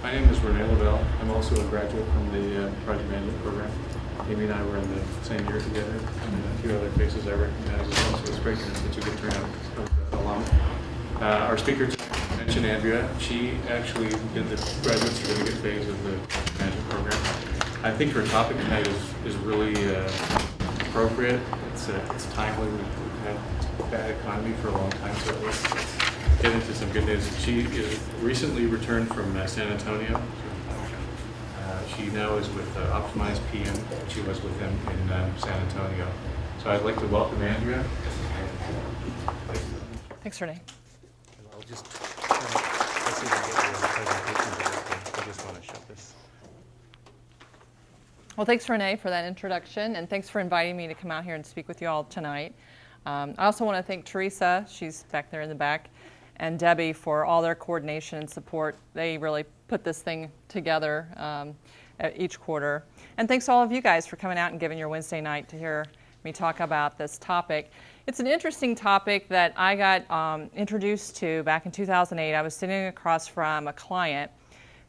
My name is Renee Lavelle. I'm also a graduate from the project management program. Amy and I were in the same year together, and a few other faces I recognize as well, so it's great to have such a good turnout of alum. Our speaker tonight mentioned Andrea. She actually did the graduate certificate phase of the project management program. I think her topic tonight is really appropriate. It's timely. We've had a bad economy for a long time, so let's get into some good news. She is recently returned from San Antonio. She now is with Optimize PM. She was with them in San Antonio. So I'd like to welcome Andrea. Thanks, Renee. I'll just let's see if I get the presentation. I just want to shut this. Well, thanks, Renee, for that introduction, and thanks for inviting me to come out here and speak with you all tonight. I also want to thank Teresa, she's back there in the back, and Debbie for all their coordination and support. They really put this thing together each quarter. And thanks to all of you guys for coming out and giving your Wednesday night to hear me talk about this topic. It's an interesting topic that I got introduced to back in 2008. I was sitting across from a client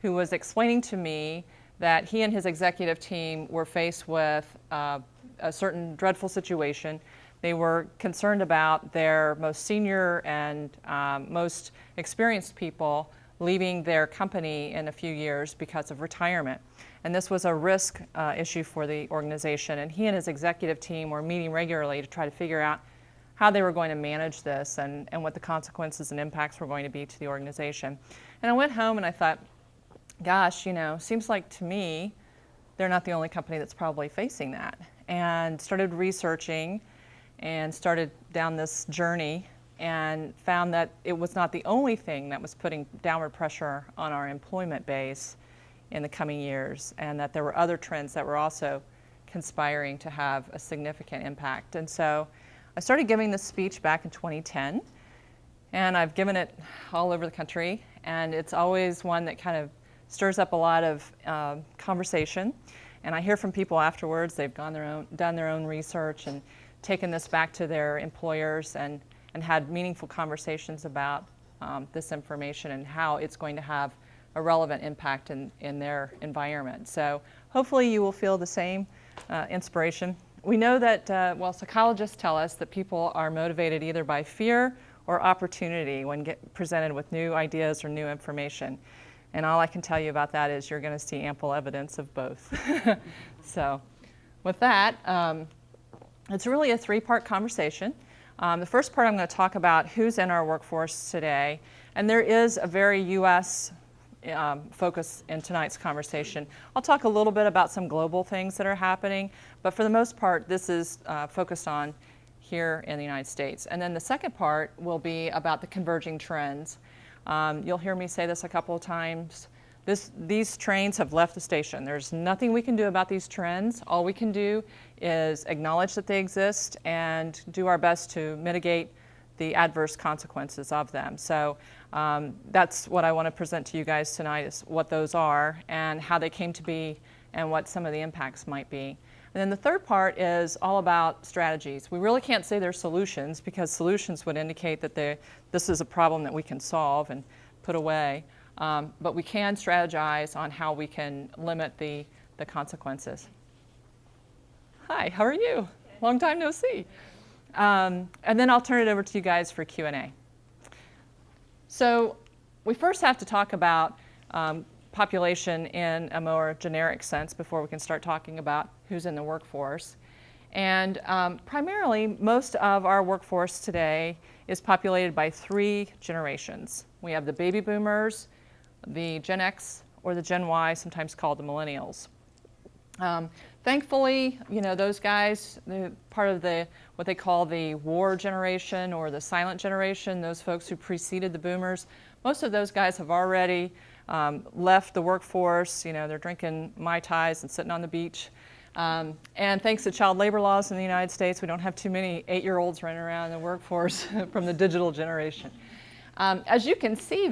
who was explaining to me that he and his executive team were faced with a certain dreadful situation. They were concerned about their most senior and most experienced people leaving their company in a few years because of retirement. And this was a risk issue for the organization. And he and his executive team were meeting regularly to try to figure out how they were going to manage this and what the consequences and impacts were going to be to the organization. And I went home and I thought, gosh, seems like to me they're not the only company that's probably facing that. And started researching and started down this journey and found that it was not the only thing that was putting downward pressure on our employment base in the coming years, and that there were other trends that were also conspiring to have a significant impact. And so I started giving this speech back in 2010, and I've given it all over the country, and it's always one that kind of stirs up a lot of conversation. And I hear from people afterwards, they've done their own research and taken this back to their employers and had meaningful conversations about this information and how it's going to have a relevant impact in their environment. So hopefully you will feel the same inspiration. We know that, psychologists tell us that people are motivated either by fear or opportunity when presented with new ideas or new information. And all I can tell you about that is you're going to see ample evidence of both. So with that, it's really a three-part conversation. The first part I'm going to talk about who's in our workforce today. And there is a very U.S. Focus in tonight's conversation. I'll talk a little bit about some global things that are happening, but for the most part, this is focused on here in the United States. And then the second part will be about the converging trends. You'll hear me say this a couple of times. These trains have left the station. There's nothing we can do about these trends. All we can do is acknowledge that they exist and do our best to mitigate the adverse consequences of them. So that's what I want to present to you guys tonight, is what those are and how they came to be and what some of the impacts might be. And then the third part is all about strategies. We really can't say they're solutions, because solutions would indicate that this is a problem that we can solve and put away. But we can strategize on how we can limit the consequences. Hi, how are you? Long time no see. And then I'll turn it over to you guys for Q&A. So we first have to talk about population in a more generic sense before we can start talking about who's in the workforce. And primarily, most of our workforce today is populated by three generations. We have the baby boomers, the Gen X, or the Gen Y, sometimes called the millennials. Thankfully, those guys, they're part of what they call the war generation or the silent generation, those folks who preceded the boomers. Most of those guys have already left the workforce. They're drinking Mai Tais and sitting on the beach. And thanks to child labor laws in the United States, we don't have too many 8-year-olds running around in the workforce from the digital generation. As you can see,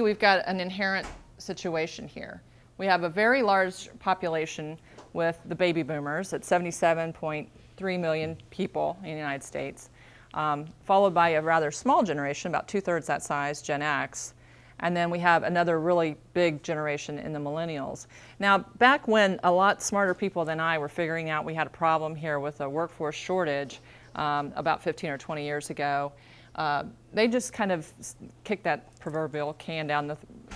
we've got an inherent situation here. We have a very large population with the baby boomers at 77.3 million people in the United States, followed by a rather small generation, about 2/3 that size, Gen X. And then we have another really big generation in the millennials. Now, back when a lot smarter people than I were figuring out we had a problem here with a workforce shortage about 15 or 20 years ago, they just kind of kicked that proverbial can down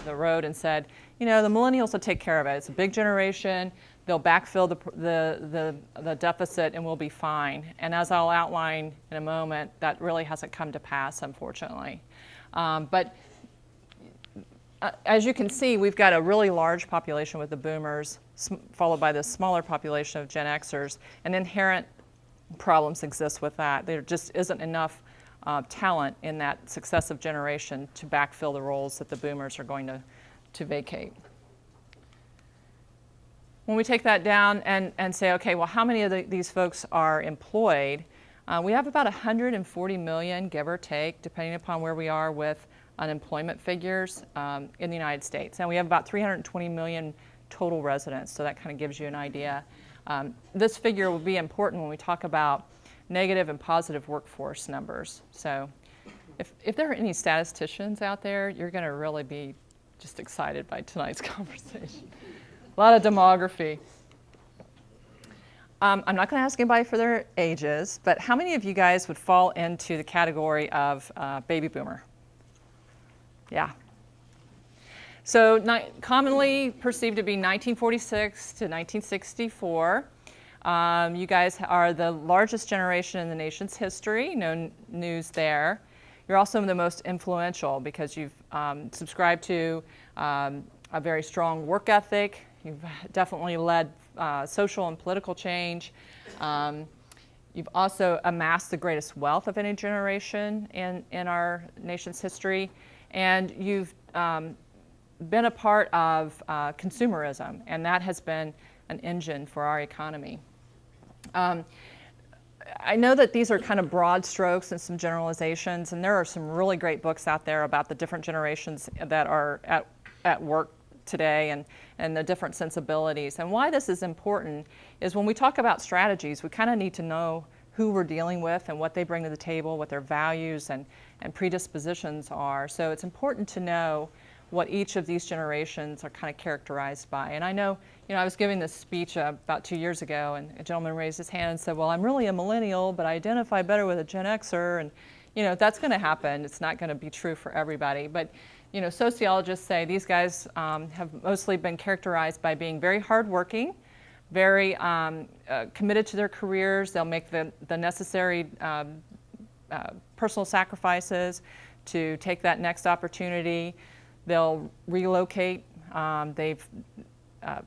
the road and said, you know, the millennials will take care of it. It's a big generation. They'll backfill the deficit and we'll be fine. And as I'll outline in a moment, that really hasn't come to pass, unfortunately. But as you can see, we've got a really large population with the boomers, followed by the smaller population of Gen Xers, and inherent problems exist with that. There just isn't enough talent in that successive generation to backfill the roles that the boomers are going to vacate. When we take that down and say, okay, well, how many of these folks are employed? We have about 140 million, give or take, depending upon where we are with unemployment figures in the United States. And we have about 320 million total residents, so that kind of gives you an idea. This figure will be important when we talk about negative and positive workforce numbers. So if there are any statisticians out there, you're going to really be just excited by tonight's conversation. A lot of demography. I'm not going to ask anybody for their ages, but how many of you guys would fall into the category of baby boomer? Yeah. So commonly perceived to be 1946 to 1964. You guys are the largest generation in the nation's history, no news there. You're also the most influential because you've subscribed to a very strong work ethic. You've definitely led social and political change. You've also amassed the greatest wealth of any generation in our nation's history. And you've been a part of consumerism, and that has been an engine for our economy. I know that these are kind of broad strokes and some generalizations, and there are some really great books out there about the different generations that are at work today and the different sensibilities. And why this is important is when we talk about strategies, we kind of need to know who we're dealing with and what they bring to the table, what their values and predispositions are. So it's important to know what each of these generations are kind of characterized by. And I know, I was giving this speech about 2 years ago, and a gentleman raised his hand and said, well, I'm really a millennial, but I identify better with a Gen Xer. And, that's going to happen. It's not going to be true for everybody. But, sociologists say these guys have mostly been characterized by being very hardworking, very committed to their careers. They'll make the necessary personal sacrifices to take that next opportunity. They'll relocate. They've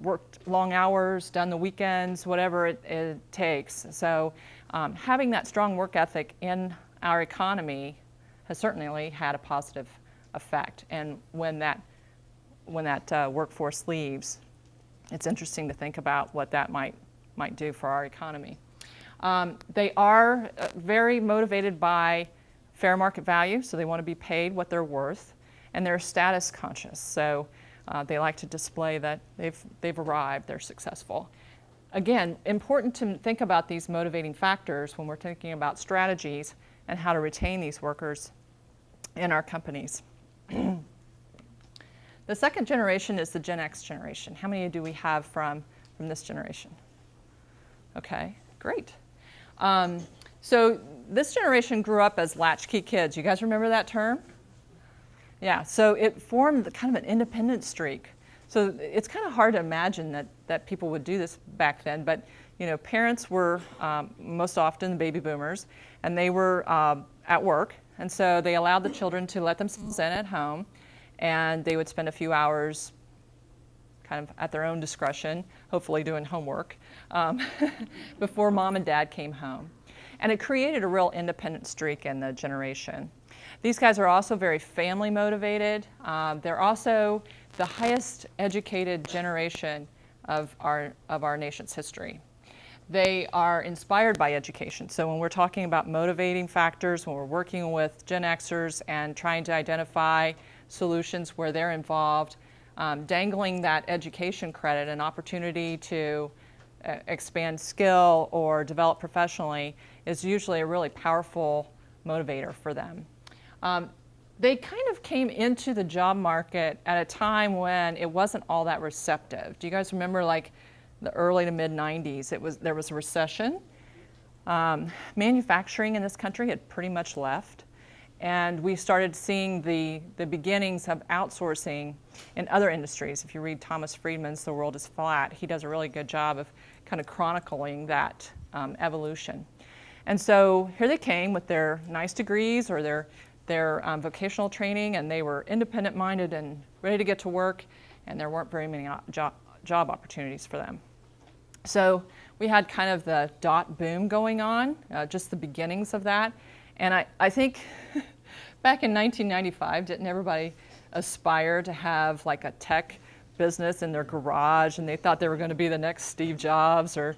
worked long hours, done the weekends, whatever it takes. So having that strong work ethic in our economy has certainly had a positive effect. And when that workforce leaves, it's interesting to think about what that might do for our economy. They are very motivated by fair market value, so they want to be paid what they're worth, and they're status conscious. So they like to display that they've arrived, they're successful. Again, important to think about these motivating factors when we're thinking about strategies and how to retain these workers in our companies. The second generation is the Gen X generation. How many do we have from this generation? Okay, great. So this generation grew up as latchkey kids. You guys remember that term? Yeah, so it formed kind of an independent streak. So it's kind of hard to imagine that people would do this back then, but parents were most often baby boomers, and they were at work, and so they allowed the children to let themselves in at home, and they would spend a few hours kind of at their own discretion, hopefully doing homework, before mom and dad came home. And it created a real independent streak in the generation. These guys are also very family motivated. They're also the highest educated generation of our nation's history. They are inspired by education. So when we're talking about motivating factors, when we're working with Gen Xers and trying to identify solutions where they're involved, dangling that education credit, an opportunity to expand skill or develop professionally, is usually a really powerful motivator for them. they kind of came into the job market at a time when it wasn't all that receptive. Do you guys remember like the early to mid 90s? There was a recession. Manufacturing in this country had pretty much left. And we started seeing the beginnings of outsourcing in other industries. If you read Thomas Friedman's The World is Flat, he does a really good job of kind of chronicling that evolution. And so here they came with their nice degrees or their vocational training, and they were independent-minded and ready to get to work, and there weren't very many job opportunities for them. So we had kind of the dot boom going on, just the beginnings of that. And I think back in 1995, didn't everybody aspire to have like a tech business in their garage, and they thought they were going to be the next Steve Jobs or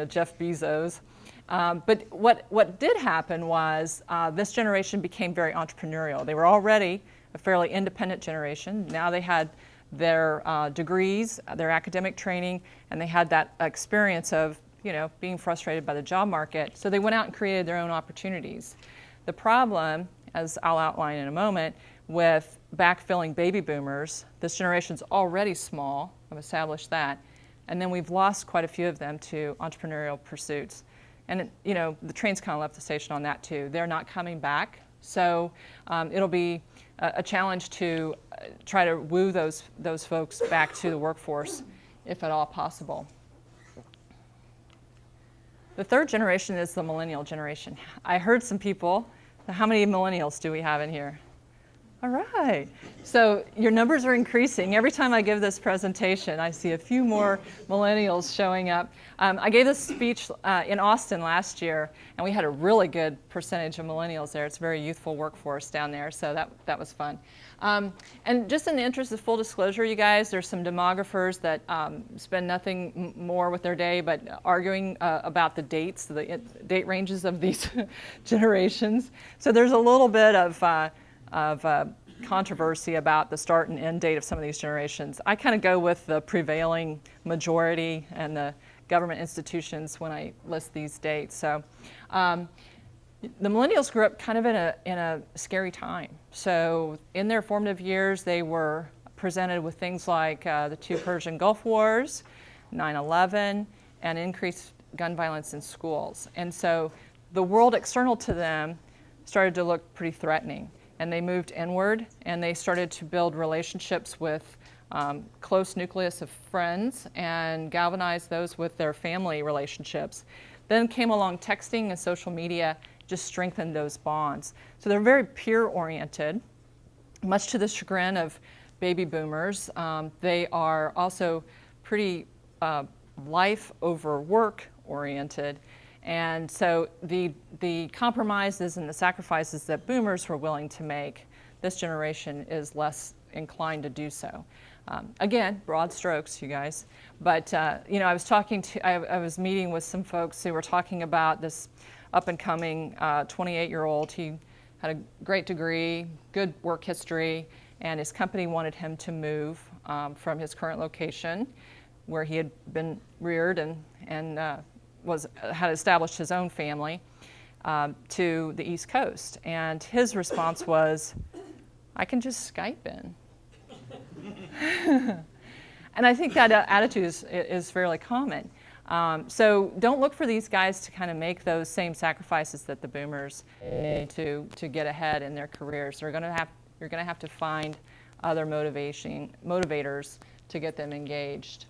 Jeff Bezos? But what did happen was this generation became very entrepreneurial. They were already a fairly independent generation. Now they had their degrees, their academic training, and they had that experience of being frustrated by the job market. So they went out and created their own opportunities. The problem, as I'll outline in a moment, with backfilling baby boomers, this generation's already small, I've established that, and then we've lost quite a few of them to entrepreneurial pursuits. And the train's kind of left the station on that too. They're not coming back, so it'll be a challenge to try to woo those folks back to the workforce, if at all possible. The third generation is the millennial generation. I heard some people. How many millennials do we have in here? All right. So your numbers are increasing. Every time I give this presentation, I see a few more millennials showing up. I gave this speech in Austin last year, and we had a really good percentage of millennials there. It's a very youthful workforce down there, so that was fun. And just in the interest of full disclosure, you guys, there's some demographers that spend nothing more with their day but arguing about the dates, the date ranges of these generations. So there's a little bit of controversy about the start and end date of some of these generations. I kind of go with the prevailing majority and the government institutions when I list these dates. So the millennials grew up kind of in a scary time. So in their formative years, they were presented with things like the two Persian Gulf Wars, 9/11, and increased gun violence in schools. And so the world external to them started to look pretty threatening. And they moved inward, and they started to build relationships with close nucleus of friends and galvanize those with their family relationships. Then came along texting and social media, just strengthened those bonds. So they're very peer-oriented, much to the chagrin of baby boomers. They are also pretty life over work oriented. And so the compromises and the sacrifices that boomers were willing to make, this generation is less inclined to do so. Again, broad strokes, you guys. But I was meeting with some folks who were talking about this up-and-coming 28-year-old. He had a great degree, good work history, and his company wanted him to move from his current location, where he had been reared and had established his own family, to the East Coast. And his response was, I can just Skype in. And I think that attitude is fairly common. So don't look for these guys to kind of make those same sacrifices that the boomers need to get ahead in their careers. You're going to have to find other motivators to get them engaged.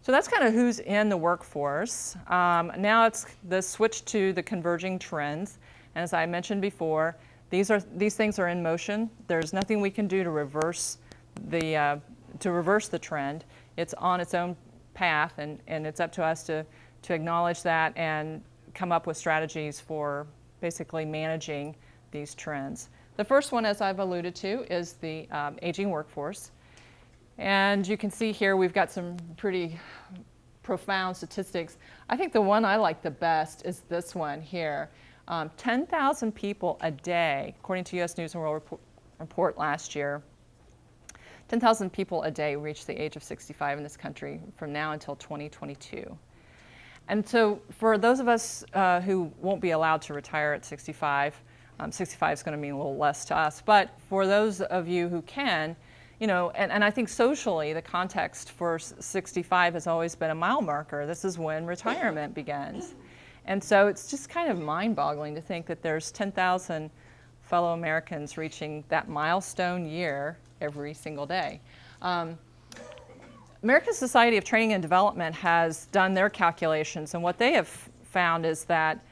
So that's kind of who's in the workforce. Now it's the switch to the converging trends. And as I mentioned before, these things are in motion. There's nothing we can do to reverse the trend. It's on its own path, and it's up to us to acknowledge that and come up with strategies for basically managing these trends. The first one, as I've alluded to, is the aging workforce. And you can see here we've got some pretty profound statistics. I think the one I like the best is this one here. 10,000 people a day, according to U.S. News and World Report last year, 10,000 people a day reach the age of 65 in this country from now until 2022. And so for those of us who won't be allowed to retire at 65, 65 is going to mean a little less to us. But for those of you who can, and I think socially the context for 65 has always been a mile marker. This is when retirement begins. And so it's just kind of mind-boggling to think that there's 10,000 fellow Americans reaching that milestone year every single day. American Society of Training and Development has done their calculations, and what they have found is that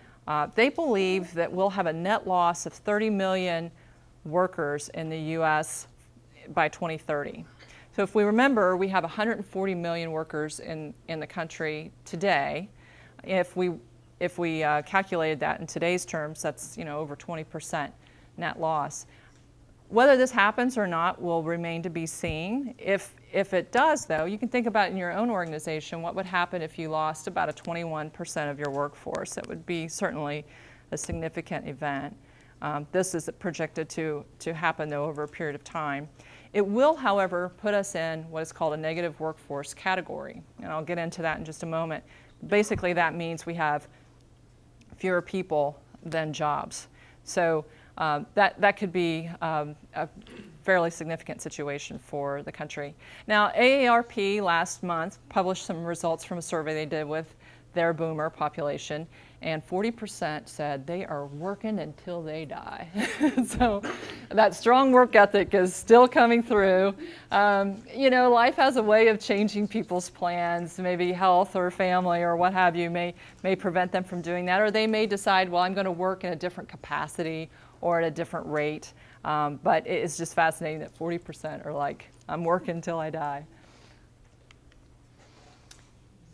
they believe that we'll have a net loss of 30 million workers in the U.S. by 2030. So if we remember, we have 140 million workers in the country today. If we calculated that in today's terms, that's over 20% net loss. Whether this happens or not will remain to be seen. If it does, though, you can think about in your own organization what would happen if you lost about a 21% of your workforce. That would be certainly a significant event. This is projected to happen, though, over a period of time. It will, however, put us in what is called a negative workforce category, and I'll get into that in just a moment. Basically, that means we have fewer people than jobs. So that could be a fairly significant situation for the country. Now, AARP last month published some results from a survey they did with their boomer population, and 40% said they are working until they die. So that strong work ethic is still coming through. Life has a way of changing people's plans. Maybe health or family or what have you may prevent them from doing that, or they may decide, well, I'm going to work in a different capacity or at a different rate. But it's just fascinating that 40% are like, I'm working until I die.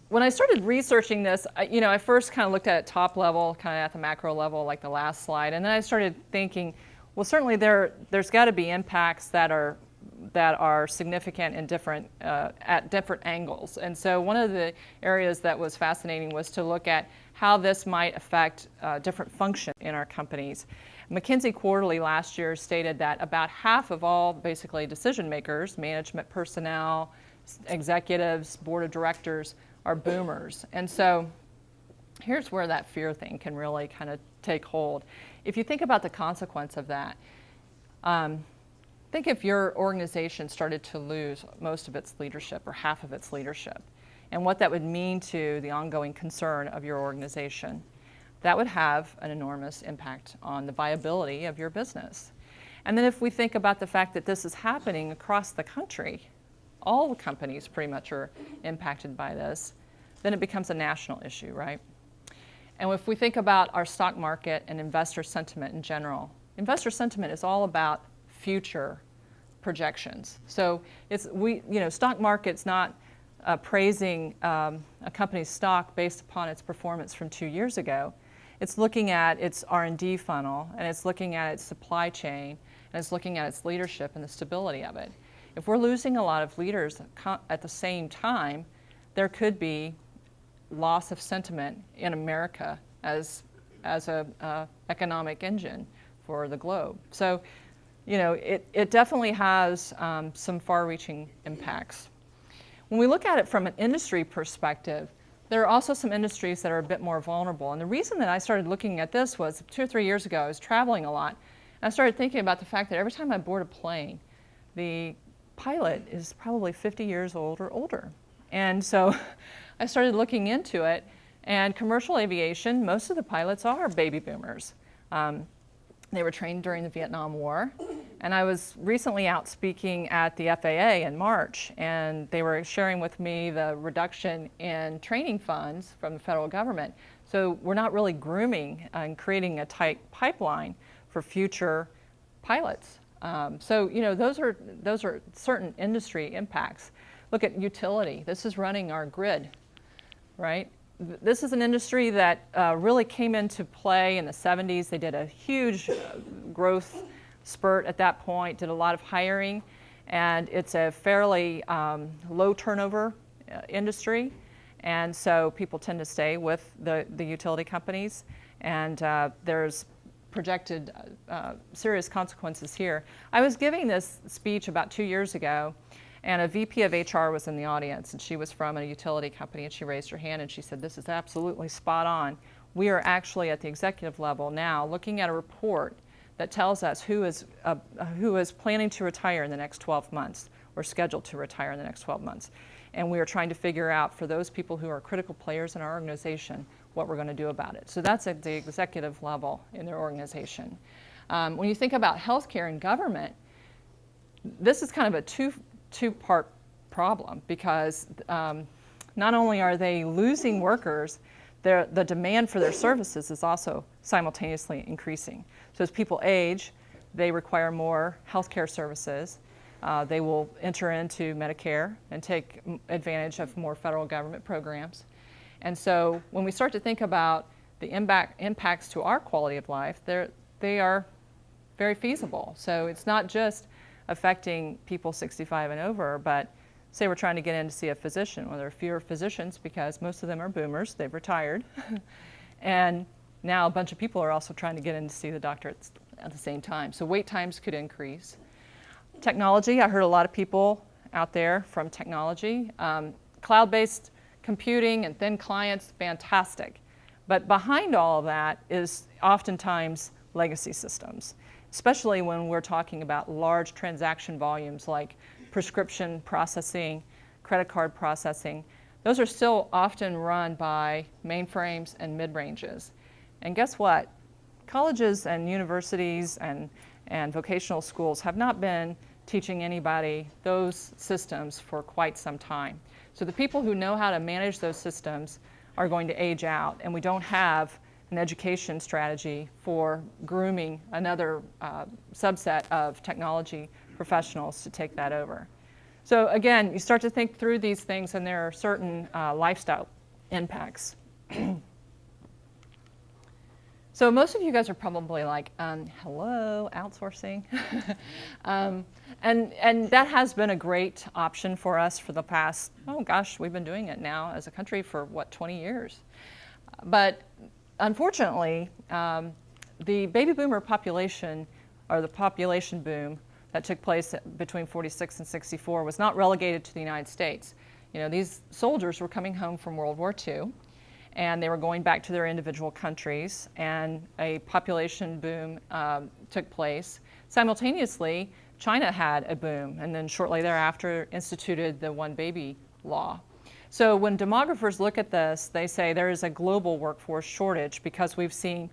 When I started researching this, I first kind of looked at it top level, kind of at the macro level, like the last slide, and then I started thinking, well, certainly there's got to be impacts that are significant and different at different angles. And so one of the areas that was fascinating was to look at how this might affect different functions in our companies. McKinsey Quarterly last year stated that about half of all basically decision makers, management personnel, executives, board of directors, are boomers. And so here's where that fear thing can really kind of take hold. If you think about the consequence of that, think if your organization started to lose most of its leadership or half of its leadership, and what that would mean to the ongoing concern of your organization. That would have an enormous impact on the viability of your business. And then if we think about the fact that this is happening across the country, all the companies pretty much are impacted by this, then it becomes a national issue, right? And if we think about our stock market and investor sentiment in general, investor sentiment is all about future projections. So stock market's not praising a company's stock based upon its performance from 2 years ago. It's looking at its R&D funnel, and it's looking at its supply chain, and it's looking at its leadership and the stability of it. If we're losing a lot of leaders at the same time, there could be loss of sentiment in America as a economic engine for the globe. So, it definitely has some far-reaching impacts. When we look at it from an industry perspective, there are also some industries that are a bit more vulnerable. And the reason that I started looking at this was 2 or 3 years ago, I was traveling a lot, and I started thinking about the fact that every time I board a plane, the pilot is probably 50 years old or older. And so I started looking into it, and commercial aviation, most of the pilots are baby boomers. They were trained during the Vietnam War, and I was recently out speaking at the FAA in March, and they were sharing with me the reduction in training funds from the federal government. So we're not really grooming and creating a tight pipeline for future pilots. So those are certain industry impacts. Look at utility. This is running our grid, right? This is an industry that really came into play in the 70s. They did a huge growth spurt at that point, did a lot of hiring, and it's a fairly low turnover industry, and so people tend to stay with the utility companies, and there's projected serious consequences here. I was giving this speech about 2 years ago, and a VP of HR was in the audience, and she was from a utility company, and she raised her hand and she said, "This is absolutely spot on. We are actually at the executive level now looking at a report that tells us who is planning to retire in the next 12 months or scheduled to retire in the next 12 months. And we are trying to figure out for those people who are critical players in our organization what we're going to do about it. So that's at the executive level in their organization. When you think about healthcare and government, this is kind of a two-part problem because not only are they losing workers, the demand for their services is also simultaneously increasing. So as people age, they require more healthcare services. They will enter into Medicare and take advantage of more federal government programs. And so when we start to think about the impacts to our quality of life, they are very feasible. So it's not just affecting people 65 and over, but say we're trying to get in to see a physician. Well, there are fewer physicians because most of them are boomers, they've retired. And now a bunch of people are also trying to get in to see the doctor at the same time. So wait times could increase. Technology, I heard a lot of people out there from technology. Cloud-based computing and thin clients, fantastic. But behind all of that is oftentimes legacy systems, especially when we're talking about large transaction volumes like prescription processing, credit card processing. Those are still often run by mainframes and mid-ranges. And guess what? Colleges and universities and vocational schools have not been teaching anybody those systems for quite some time. So the people who know how to manage those systems are going to age out, and we don't have an education strategy for grooming another subset of technology professionals to take that over. So again, you start to think through these things, and there are certain lifestyle impacts. So most of you guys are probably like, hello, outsourcing. And that has been a great option for us for the past, oh gosh, we've been doing it now as a country for what, 20 years. But unfortunately, the baby boomer population, or the population boom that took place between 46 and 64 was not relegated to the United States. You know, these soldiers were coming home from World War II, and they were going back to their individual countries, and a population boom took place. Simultaneously, China had a boom, and then shortly thereafter instituted the one baby law. So when demographers look at this, they say there is a global workforce shortage because we've seen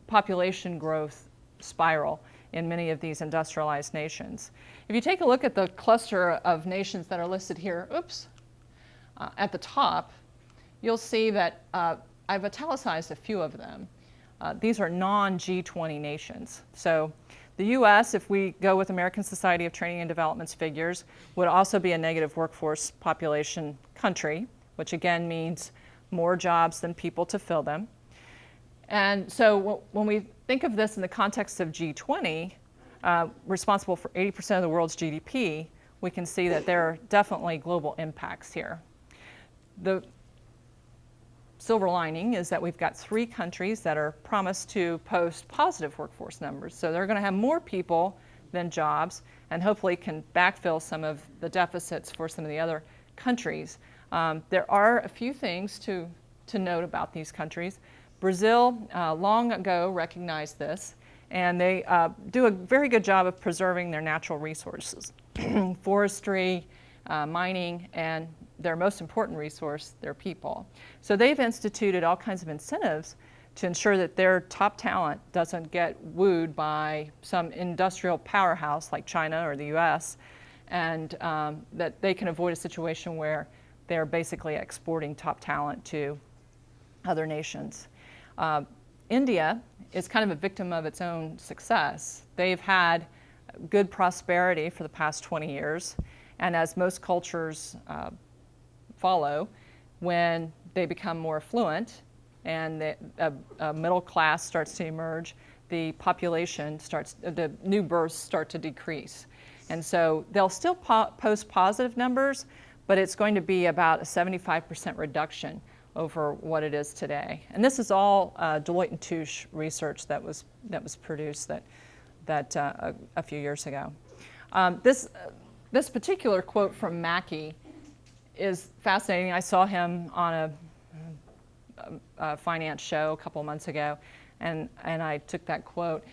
population growth spiral in many of these industrialized nations. If you take a look at the cluster of nations that are listed here, at the top, you'll see that I've italicized a few of them. These are non-G20 nations. So the US, if we go with American Society of Training and Development's figures, would also be a negative workforce population country, which again means more jobs than people to fill them. And so when we think of this in the context of G20, responsible for 80% of the world's GDP, we can see that there are definitely global impacts here. The silver lining is that we've got 3 countries that are promised to post positive workforce numbers. So they're going to have more people than jobs and hopefully can backfill some of the deficits for some of the other countries. There are a few things to note about these countries. Brazil long ago recognized this, and they do a very good job of preserving their natural resources, forestry, mining, and their most important resource, their people. So they've instituted all kinds of incentives to ensure that their top talent doesn't get wooed by some industrial powerhouse like China or the US, and that they can avoid a situation where they're basically exporting top talent to other nations. India is kind of a victim of its own success. They've had good prosperity for the past 20 years, and as most cultures follow, when they become more affluent and a middle class starts to emerge, the population the new births start to decrease. And so they'll still post positive numbers, but it's going to be about a 75% reduction over what it is today. And this is all Deloitte & Touche research that was produced a few years ago. This particular quote from Mackey is fascinating. I saw him on a finance show a couple months ago, and I took that quote.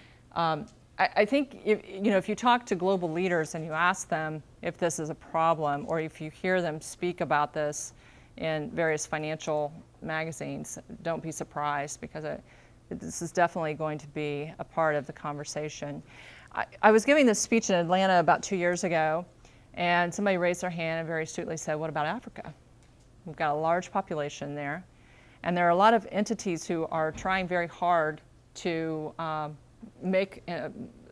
I think if you talk to global leaders and you ask them if this is a problem, or if you hear them speak about this in various financial magazines, don't be surprised, because this is definitely going to be a part of the conversation. I was giving this speech in Atlanta about 2 years ago, and somebody raised their hand and very astutely said, "What about Africa? We've got a large population there, and there are a lot of entities who are trying very hard to make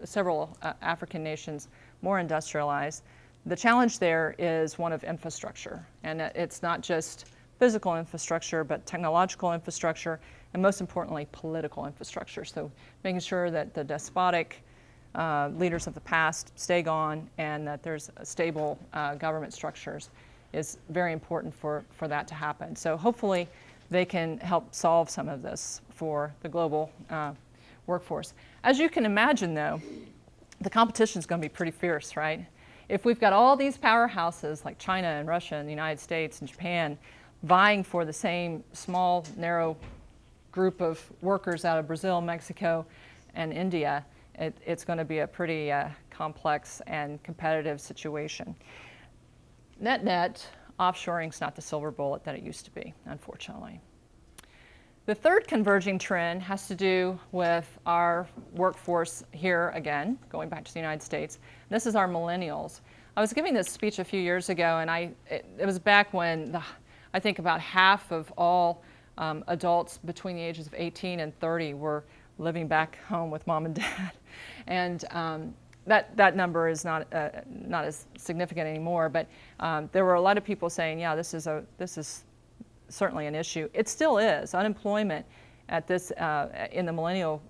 several African nations more industrialized. The challenge there is one of infrastructure, and it's not just physical infrastructure, but technological infrastructure, and most importantly, political infrastructure. So making sure that the despotic leaders of the past stay gone, and that there's stable government structures is very important for that to happen. So hopefully they can help solve some of this for the global workforce. As you can imagine, though, the competition is going to be pretty fierce, right? If we've got all these powerhouses like China and Russia and the United States and Japan vying for the same small, narrow group of workers out of Brazil, Mexico, and India, it's going to be a pretty complex and competitive situation. Net, offshoring's not the silver bullet that it used to be, unfortunately. The third converging trend has to do with our workforce here again, going back to the United States. This is our millennials. I was giving this speech a few years ago, and it was back when I think about half of all adults between the ages of 18 and 30 were living back home with mom and dad. And that number is not as significant anymore, but there were a lot of people saying, yeah, this is certainly an issue. It still is. Unemployment at this in the millennial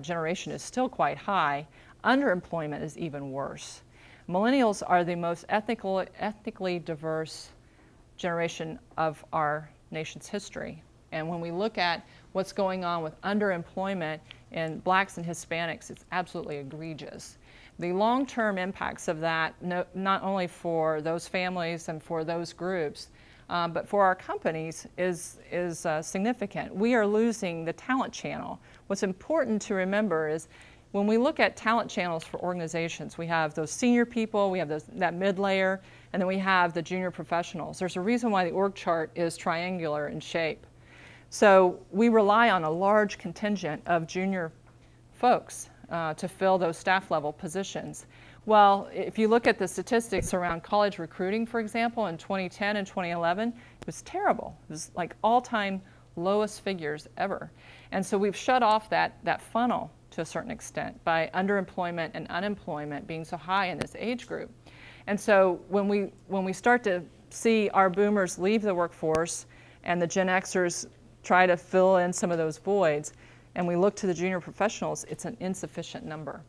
generation is still quite high. Underemployment is even worse. Millennials are the most ethnically diverse generation of our nation's history. And when we look at what's going on with underemployment in blacks and Hispanics, it's absolutely egregious. The long-term impacts of that, not only for those families and for those groups, but for our companies is significant. We are losing the talent channel. What's important to remember is when we look at talent channels for organizations, we have those senior people, we have that mid-layer, and then we have the junior professionals. There's a reason why the org chart is triangular in shape. So we rely on a large contingent of junior folks to fill those staff level positions. Well, if you look at the statistics around college recruiting, for example, in 2010 and 2011, it was terrible. It was like all-time lowest figures ever. And so we've shut off that funnel to a certain extent by underemployment and unemployment being so high in this age group. And so when we start to see our boomers leave the workforce and the Gen Xers try to fill in some of those voids, and we look to the junior professionals, it's an insufficient number.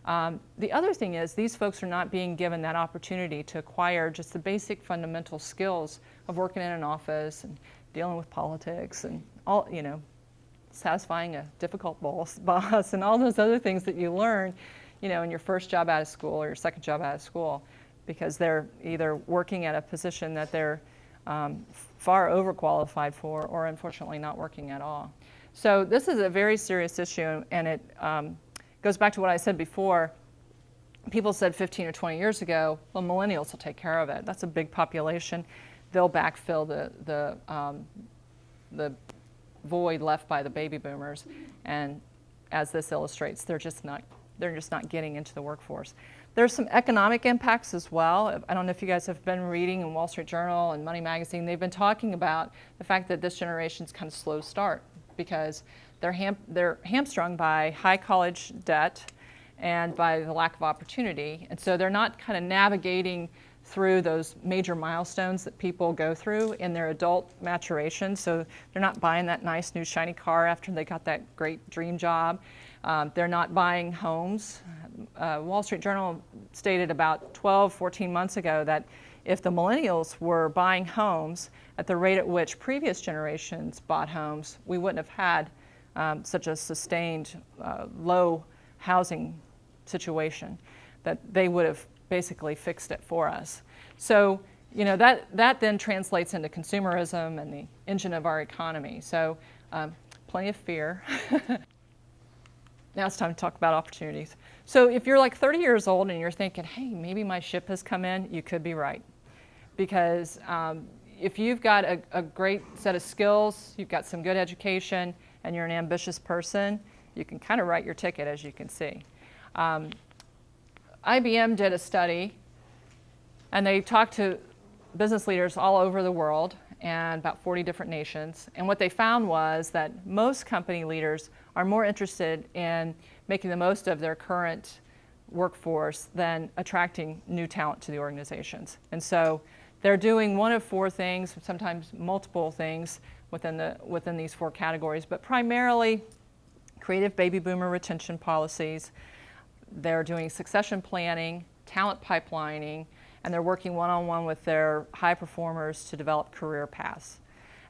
The other thing is these folks are not being given that opportunity to acquire just the basic fundamental skills of working in an office and dealing with politics and all, satisfying a difficult boss and all those other things that you learn, in your first job out of school or your second job out of school, because they're either working at a position that they're far overqualified for, or unfortunately not working at all. So this is a very serious issue, and it goes back to what I said before. People said 15 or 20 years ago, well, millennials will take care of it. That's a big population. They'll backfill the void left by the baby boomers. And as this illustrates, they're just not getting into the workforce. There's some economic impacts as well. I don't know if you guys have been reading in Wall Street Journal and Money Magazine. They've been talking about the fact that this generation's kind of slow start because they're hamstrung by high college debt and by the lack of opportunity. And so they're not kind of navigating through those major milestones that people go through in their adult maturation. So they're not buying that nice new shiny car after they got that great dream job. They're not buying homes. Wall Street Journal stated about 12, 14 months ago that if the millennials were buying homes at the rate at which previous generations bought homes, we wouldn't have had such a sustained low housing situation, that they would have basically fixed it for us. So, that then translates into consumerism and the engine of our economy. So, plenty of fear. Now it's time to talk about opportunities. So if you're like 30 years old and you're thinking, hey, maybe my ship has come in, you could be right. Because if you've got a great set of skills, you've got some good education, and you're an ambitious person, you can kind of write your ticket, as you can see. IBM did a study, and they talked to business leaders all over the world and about 40 different nations. And what they found was that most company leaders are more interested in making the most of their current workforce than attracting new talent to the organizations. And so they're doing one of four things, sometimes multiple things within these four categories, but primarily creative baby boomer retention policies. They're doing succession planning, talent pipelining, and they're working one-on-one with their high performers to develop career paths.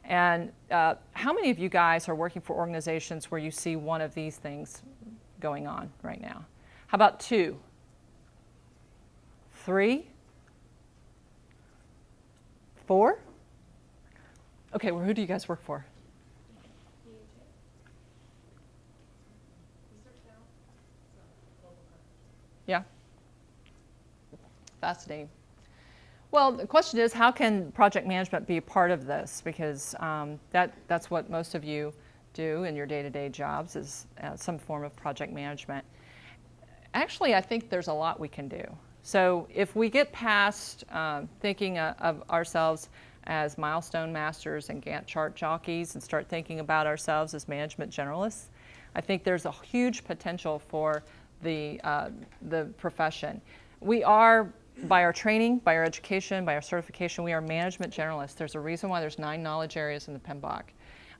And how many of you guys are working for organizations where you see one of these things going on right now? How about 2? 3? 4? Okay, well, who do you guys work for? Yeah? Fascinating. Well, the question is, how can project management be a part of this? Because that's what most of you do in your day-to-day jobs, is some form of project management. Actually, I think there's a lot we can do. So if we get past thinking of ourselves as milestone masters and Gantt chart jockeys and start thinking about ourselves as management generalists, I think there's a huge potential for the profession. We are, by our training, by our education, by our certification, we are management generalists. There's a reason why there's 9 knowledge areas in the PMBOK,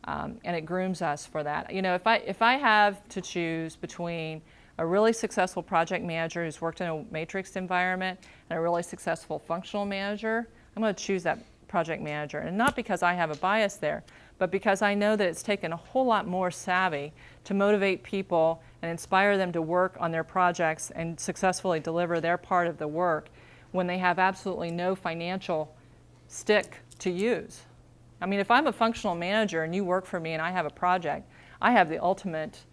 and it grooms us for that. You know, if I have to choose between a really successful project manager who's worked in a matrix environment and a really successful functional manager, I'm going to choose that project manager. And not because I have a bias there, but because I know that it's taken a whole lot more savvy to motivate people and inspire them to work on their projects and successfully deliver their part of the work when they have absolutely no financial stick to use. I mean, if I'm a functional manager and you work for me and I have a project, I have the ultimate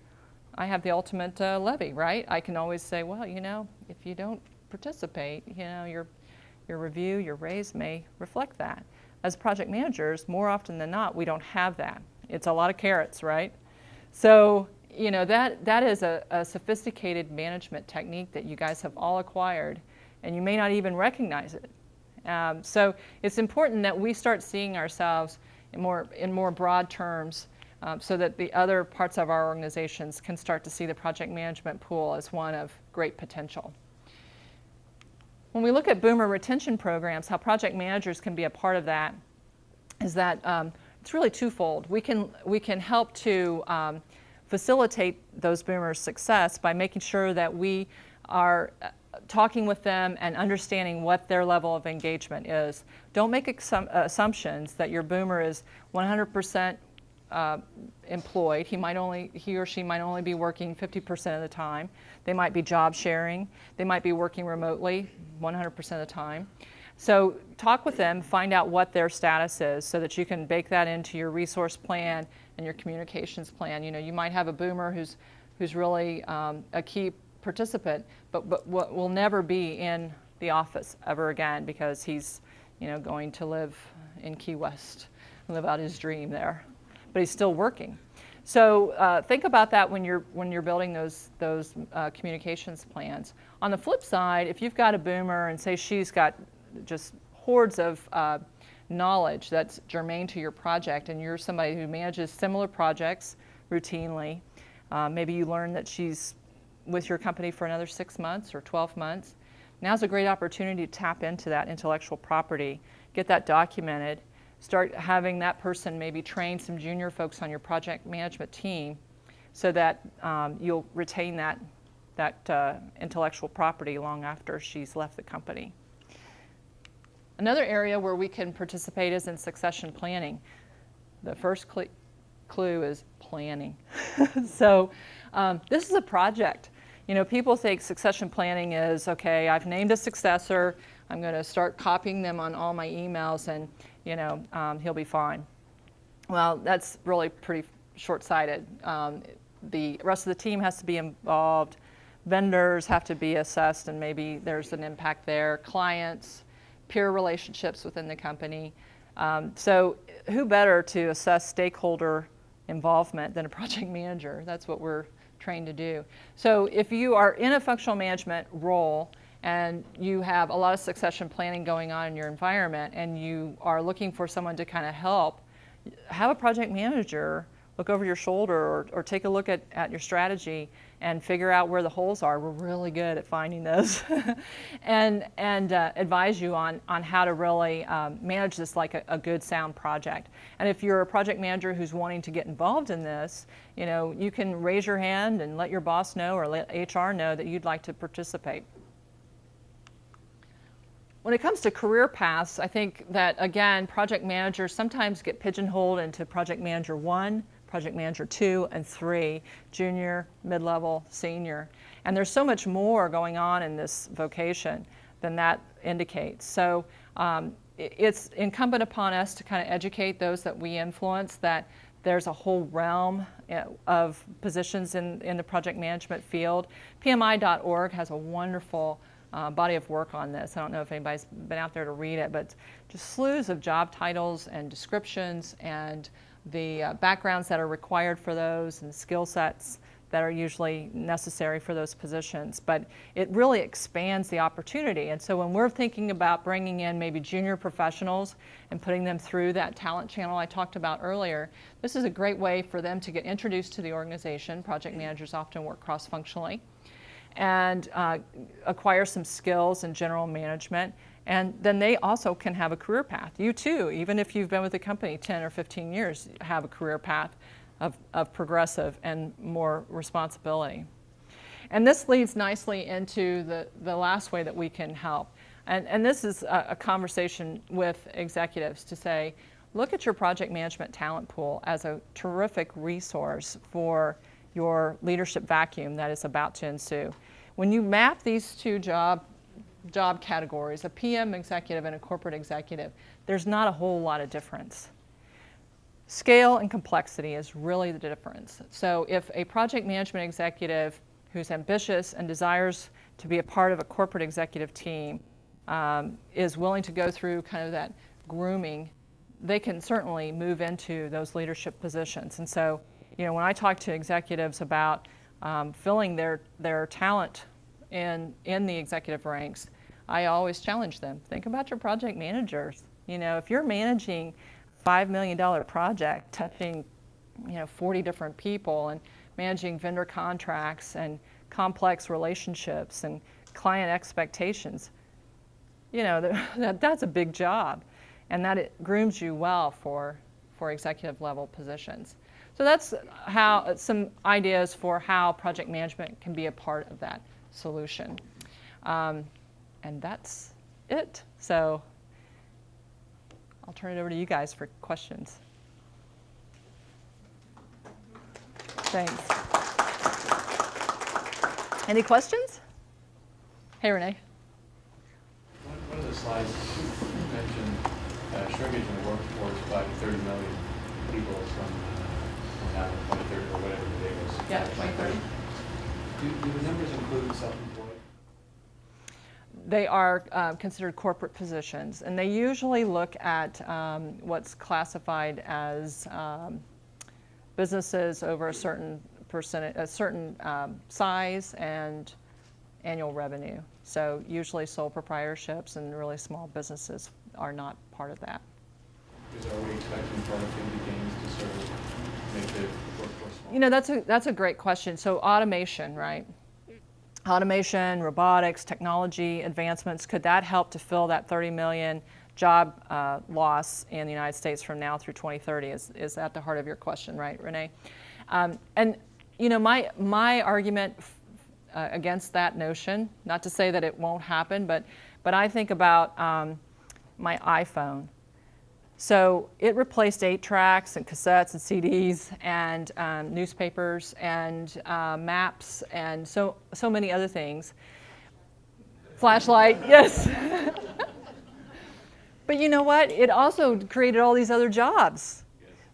levy, right? I can always say, well, you know, if you don't participate, you know, your review, your raise may reflect that. As project managers, more often than not, we don't have that. It's a lot of carrots, right? So, you know, that is a sophisticated management technique that you guys have all acquired, and you may not even recognize it. So it's important that we start seeing ourselves in more broad terms, so that the other parts of our organizations can start to see the project management pool as one of great potential. When we look at boomer retention programs, how project managers can be a part of that is that it's really twofold. We can help to facilitate those boomers' success by making sure that we are talking with them and understanding what their level of engagement is. Don't make assumptions that your boomer is 100% employed. He or she might only be working 50% of the time. They might be job sharing. They might be working remotely 100% of the time. So talk with them, find out what their status is so that you can bake that into your resource plan and your communications plan. You know, you might have a boomer who's really a key participant, but will never be in the office ever again because he's, you know, going to live in Key West and live out his dream there. But he's still working. So think about that when you're building those communications plans. On the flip side, if you've got a boomer and say she's got just hordes of knowledge that's germane to your project, and you're somebody who manages similar projects routinely, maybe you learn that she's with your company for another 6 months or 12 months. Now's a great opportunity to tap into that intellectual property, get that documented, start having that person maybe train some junior folks on your project management team so that you'll retain that intellectual property long after she's left the company. Another area where we can participate is in succession planning. The first clue is planning. So this is a project. You know, people think succession planning is, okay, I've named a successor, I'm going to start copying them on all my emails and, you know, he'll be fine. Well, that's really pretty short-sighted. the rest of the team has to be involved. Vendors have to be assessed, and maybe there's an impact there. Clients, peer relationships within the company. So who better to assess stakeholder involvement than a project manager? That's what we're trained to do. So if you are in a functional management role and you have a lot of succession planning going on in your environment and you are looking for someone to kind of help, have a project manager look over your shoulder or take a look at your strategy and figure out where the holes are. We're really good at finding those and advise you on how to really manage this like a good sound project. And if you're a project manager who's wanting to get involved in this, you can raise your hand and let your boss know or let HR know that you'd like to participate. When it comes to career paths, I think that, again, project managers sometimes get pigeonholed into project manager 1, project manager 2, and 3, junior, mid-level, senior. And there's so much more going on in this vocation than that indicates. So it's incumbent upon us to kind of educate those that we influence that there's a whole realm of positions in the project management field. PMI.org has a wonderful body of work on this. I don't know if anybody's been out there to read it, but just slews of job titles and descriptions and the backgrounds that are required for those and skill sets that are usually necessary for those positions. But it really expands the opportunity. And so when we're thinking about bringing in maybe junior professionals and putting them through that talent channel I talked about earlier, this is a great way for them to get introduced to the organization. Project managers often work cross-functionally and acquire some skills in general management. And then they also can have a career path. You too, even if you've been with the company 10 or 15 years, have a career path of progressive and more responsibility. And this leads nicely into the last way that we can help. And this is a conversation with executives to say, look at your project management talent pool as a terrific resource for your leadership vacuum that is about to ensue. When you map these two job categories, a PM executive and a corporate executive, there's not a whole lot of difference. Scale and complexity is really the difference. So if a project management executive who's ambitious and desires to be a part of a corporate executive team is willing to go through kind of that grooming, they can certainly move into those leadership positions. And so, when I talk to executives about filling their talent in the executive ranks, I always challenge them. Think about your project managers. If you're managing a $5 million project touching 40 different people and managing vendor contracts and complex relationships and client expectations, that's a big job, and that it grooms you well for executive level positions. So that's how some ideas for how project management can be a part of that solution. And that's it. So I'll turn it over to you guys for questions. Thanks. Any questions? Hey, Renee. One of the slides mentioned shrinkage in the workforce by 30 million people from now 2030 or whatever the date was. Yeah, 2030. Do the numbers include self-employed? They are considered corporate positions, and they usually look at what's classified as businesses over a certain size and annual revenue. So usually sole proprietorships and really small businesses are not part of that. Are we expecting productivity gains to sort of make the workforce smaller? That's a great question. So automation, right? Automation, robotics, technology advancements, could that help to fill that 30 million job loss in the United States from now through 2030? Is at the heart of your question, right, Renee? And my argument against that notion, not to say that it won't happen, but I think about my iPhone. So it replaced 8-tracks and cassettes and CDs and newspapers and maps and so many other things. Flashlight, yes. But you know what? It also created all these other jobs.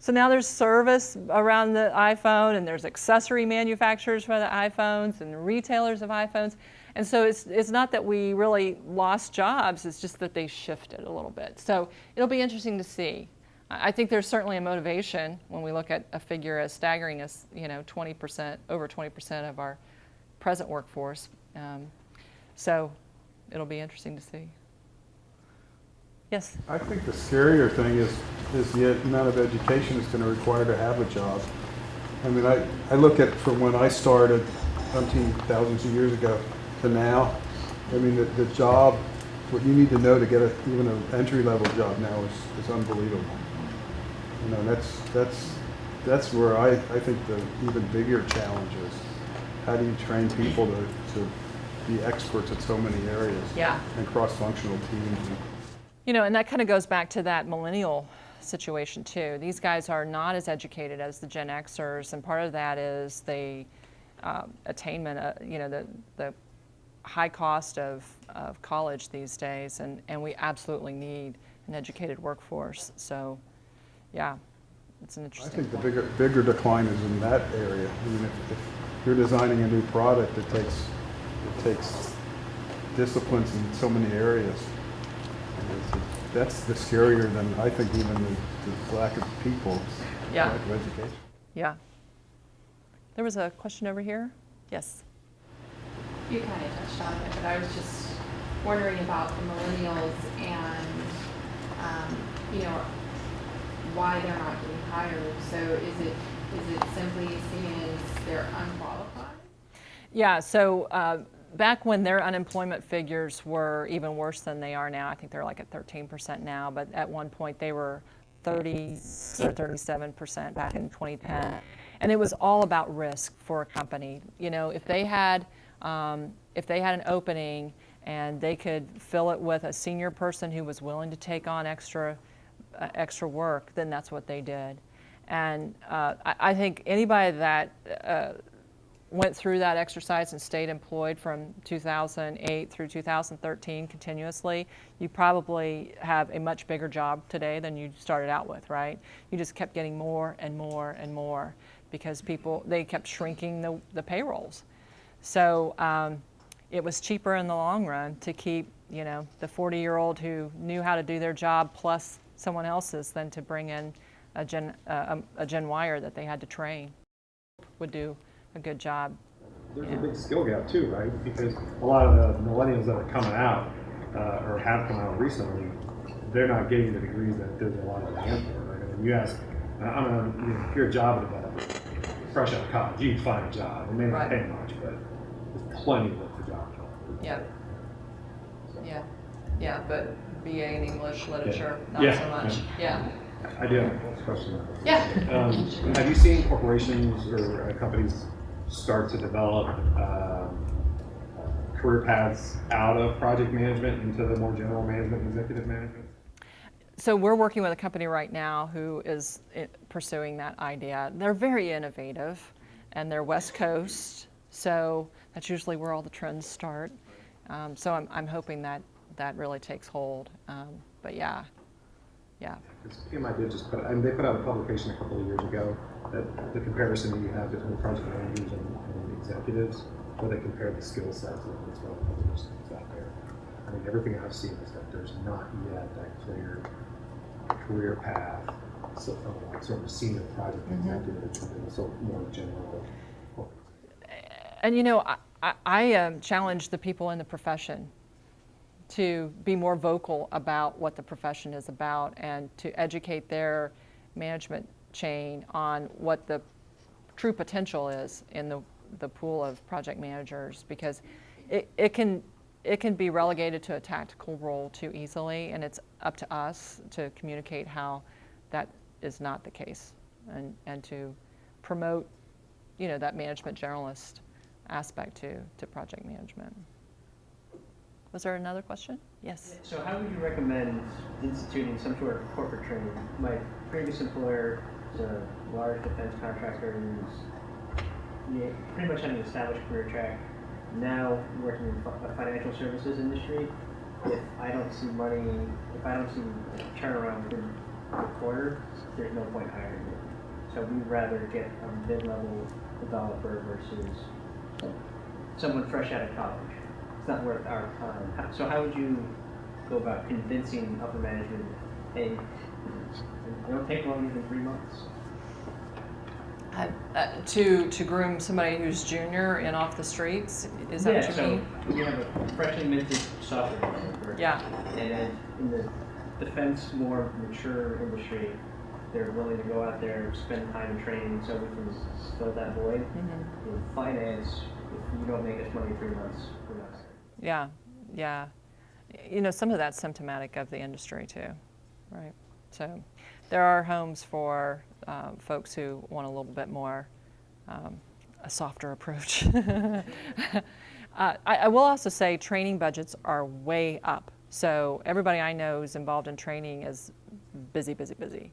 So now there's service around the iPhone, and there's accessory manufacturers for the iPhones and retailers of iPhones. And so it's not that we really lost jobs, it's just that they shifted a little bit. So it'll be interesting to see. I think there's certainly a motivation when we look at a figure as staggering as 20%, over 20% of our present workforce. So it'll be interesting to see. Yes? I think the scarier thing is the amount of education it's going to require to have a job. I mean, I look at from when I started thousands of years ago to now. I mean, the job, what you need to know to get even an entry-level job now is unbelievable. That's where I think the even bigger challenge is. How do you train people to be experts at so many areas? Yeah. And cross-functional teams. And that kind of goes back to that millennial situation too. These guys are not as educated as the Gen Xers, and part of that is the attainment, the high cost of college these days, and we absolutely need an educated workforce. So, yeah, it's an interesting I think point. the bigger decline is in that area. I mean, if you're designing a new product, it takes disciplines in so many areas. That's the scarier than I think even the lack of people, Yeah. lack of education. Yeah. There was a question over here. Yes. You kind of touched on it, but I was just wondering about the millennials and, why they're not getting hired. So is it simply seen as they're unqualified? Yeah, so back when their unemployment figures were even worse than they are now, I think they're like at 13% now, but at one point they were 30 or 37% back in 2010. And it was all about risk for a company. If they had an opening and they could fill it with a senior person who was willing to take on extra work, then that's what they did. And I think anybody that went through that exercise and stayed employed from 2008 through 2013 continuously, you probably have a much bigger job today than you started out with, right? You just kept getting more and more and more because they kept shrinking the payrolls. So it was cheaper in the long run to keep, the 40-year-old who knew how to do their job plus someone else's than to bring in a Gen Y-er that they had to train. Would do a good job. There's a big skill gap too, right? Because a lot of the millennials that are coming out or have come out recently, they're not getting the degrees that there's a lot of demand for. Right? I mean, you ask, if you're a Java developer, fresh out of college, you can find a job. It may not pay much, but there's plenty of work for Java developers. Yeah. So. Yeah, but BA in English literature, not Yeah. so much. Yeah. I do have a question. Yeah. Have you seen corporations or companies start to develop career paths out of project management into the more general management and executive management? So we're working with a company right now who is pursuing that idea. They're very innovative, and they're West Coast, so that's usually where all the trends start. So I'm hoping that really takes hold. But yeah. Because PMI did just they put out a publication a couple of years ago that the comparison that you have between project managers and executives, where they compare the skill sets of what's one of the things out there. I mean, everything I've seen is that there's not yet that clear career path, so from like sort of a senior project executive to sort of more general. And I challenge the people in the profession to be more vocal about what the profession is about and to educate their management chain on what the true potential is in the pool of project managers, because it can be relegated to a tactical role too easily, and it's up to us to communicate how that is not the case and to promote that management generalist aspect to project management. Was there another question? Yes. So how would you recommend instituting some sort of corporate training? My previous employer is a large defense contractor who's pretty much had an established career track. Now working in the financial services industry, if I don't see money, if I don't see turnaround within a quarter, there's no point hiring it. So we'd rather get a mid-level developer versus someone fresh out of college. It's not worth our time. So how would you go about convincing upper management, hey, it don't take longer than 3 months? To groom somebody who's junior and off the streets, is that what you so mean? we have a freshly minted software developer. Yeah. And then in the defense, more mature industry, they're willing to go out there, spend time in training so we can fill that void. Mm-hmm. In finance, if you don't make us money in 3 months, we're not. Yeah, yeah. You know, some of that's symptomatic of the industry too, right? So there are homes for folks who want a little bit more, a softer approach. I will also say training budgets are way up. So everybody I know who's involved in training is busy, busy, busy.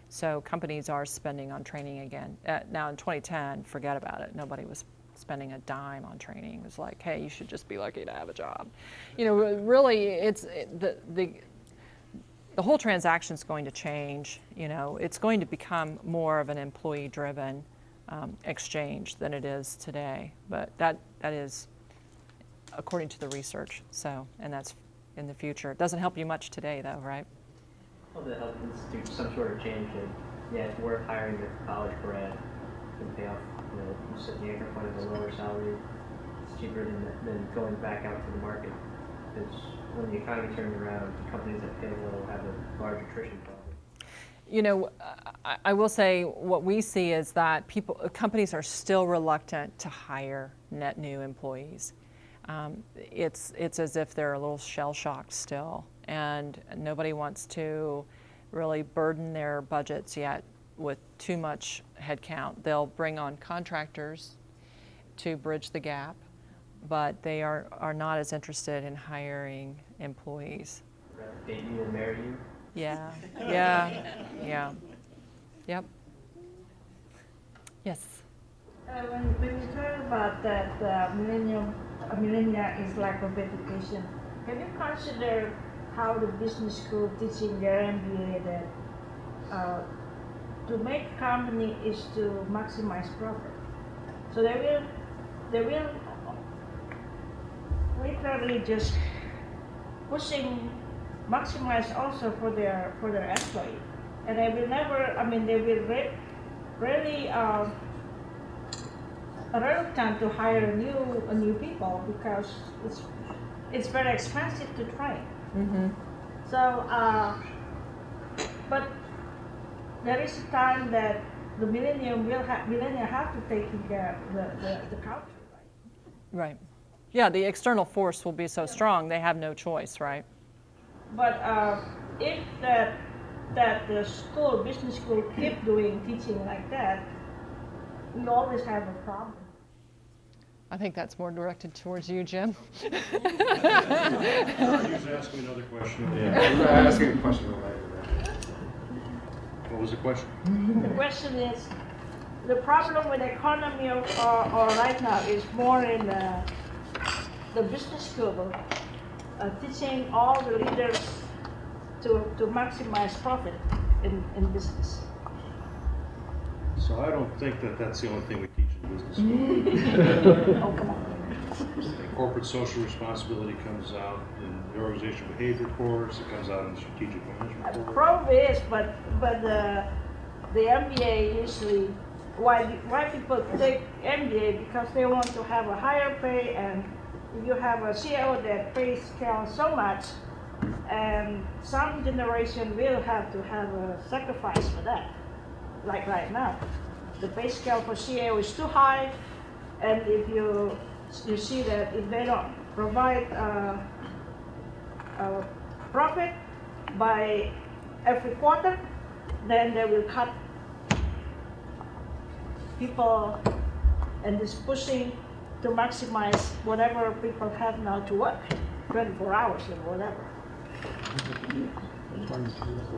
So companies are spending on training again. Now in 2010, forget about it. Nobody was spending a dime on training. It was like, hey, you should just be lucky to have a job. You know, really, it's the whole transaction's going to change. You know, it's going to become more of an employee-driven exchange than it is today. But that is according to the research. So, and that's in the future. It doesn't help you much today, though, right? Well, to help institute some sort of change that, yeah, it's worth hiring a college grad to pay off, you know, you said the anchor point is a lower salary. It's cheaper than going back out to the market. Because when the economy turns around, companies that pay low have a large attrition problem. You know, I will say what we see is that companies are still reluctant to hire net new employees. It's as if they're a little shell-shocked still, and nobody wants to really burden their budgets yet with too much headcount. They'll bring on contractors to bridge the gap, but they are not as interested in hiring employees. Date you and marry you? Yeah, yeah, yeah. Yep. Yes. When you talk about that millennial is lack of education, have you considered how the business school teaching their MBA that to make a company is to maximize profit? So they will literally just maximize also for their employee, and they will never. I mean, they will really reluctant to hire new people because it's very expensive to train. Mm-hmm. So, but there is a time that the millennial have to take care of the culture, right? Right. Yeah, the external force will be so strong, they have no choice, right? But if that the business school keep teaching like that, we always have a problem. I think that's more directed towards you, Jim. He was asking another question. I'm asking a question related to that. What was the question? The question is, the problem with the economy or right now is more in the business school, teaching all the leaders to maximize profit in business. So I don't think that's the only thing we teach in business school. Oh, come on. Corporate social responsibility comes out in the organizational behavior course. It comes out in the strategic management course. Probably is, but the MBA usually why people take MBA because they want to have a higher pay, and if you have a CEO that pays scale so much, and some generation will have to have a sacrifice for that. Like right now, the pay scale for CEO is too high, and if you see that if they don't provide a profit by every quarter, then they will cut people and is pushing to maximize whatever people have now to work, 24 hours or whatever. Well,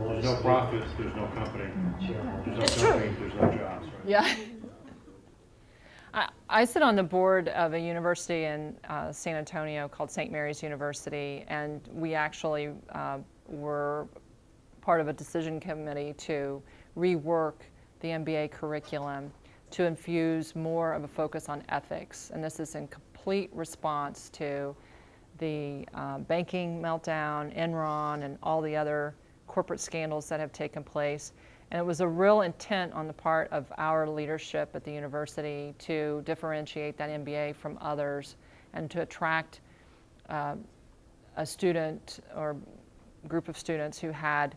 there's no profit, there's no company. There's no It's true. company, there's no jobs, right? Yeah. I sit on the board of a university in San Antonio called St. Mary's University, and we actually were part of a decision committee to rework the MBA curriculum to infuse more of a focus on ethics. And this is in complete response to the banking meltdown, Enron, and all the other corporate scandals that have taken place. And it was a real intent on the part of our leadership at the university to differentiate that MBA from others and to attract a student or group of students who had